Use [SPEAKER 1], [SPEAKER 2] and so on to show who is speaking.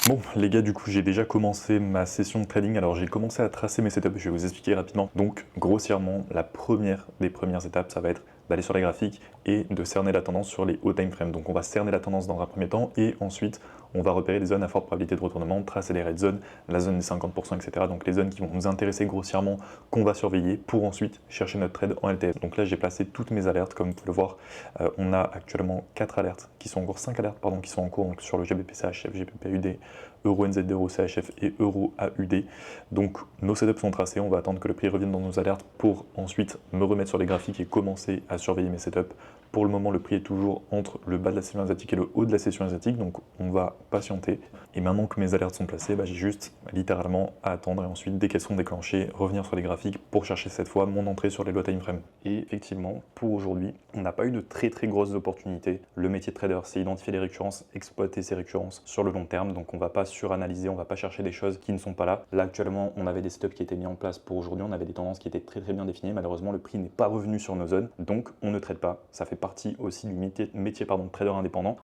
[SPEAKER 1] Bon les gars, du coup j'ai déjà commencé ma session de trading. Alors j'ai commencé à tracer mes setups, je vais vous expliquer rapidement. Donc grossièrement, la première des premières étapes, ça va être d'aller sur les graphiques et de cerner la tendance sur les hauts time frames. Donc on va cerner la tendance dans un premier temps et ensuite on va repérer des zones à forte probabilité de retournement, tracer les red zones, la zone des 50%, etc. Donc les zones qui vont nous intéresser grossièrement, qu'on va surveiller pour ensuite chercher notre trade en LTF. Donc là j'ai placé toutes mes alertes, comme vous pouvez le voir. On a actuellement 4 alertes qui sont en cours, 5 alertes pardon, qui sont en cours, donc sur le GBP CHF, GBP UD, Euro NZD, Euro CHF et Euro AUD. Donc nos setups sont tracés, on va attendre que le prix revienne dans nos alertes pour ensuite me remettre sur les graphiques et commencer à surveiller mes setups. Pour le moment, le prix est toujours entre le bas de la session asiatique et le haut de la session asiatique, donc on va patienter. Et maintenant que mes alertes sont placées, j'ai juste littéralement à attendre et ensuite, dès qu'elles sont déclenchées, revenir sur les graphiques pour chercher cette fois mon entrée sur les low time frames. Et effectivement, pour aujourd'hui, on n'a pas eu de très grosses opportunités. Le métier de trader, c'est identifier les récurrences, exploiter ces récurrences sur le long terme, donc on va pas suranalyser, on va pas chercher des choses qui ne sont pas là. Là actuellement, on avait des setups qui étaient mis en place pour aujourd'hui, on avait des tendances qui étaient très bien définies. Malheureusement, le prix n'est pas revenu sur nos zones, donc on ne trade pas. Ça fait partie aussi du métier de trader indépendant.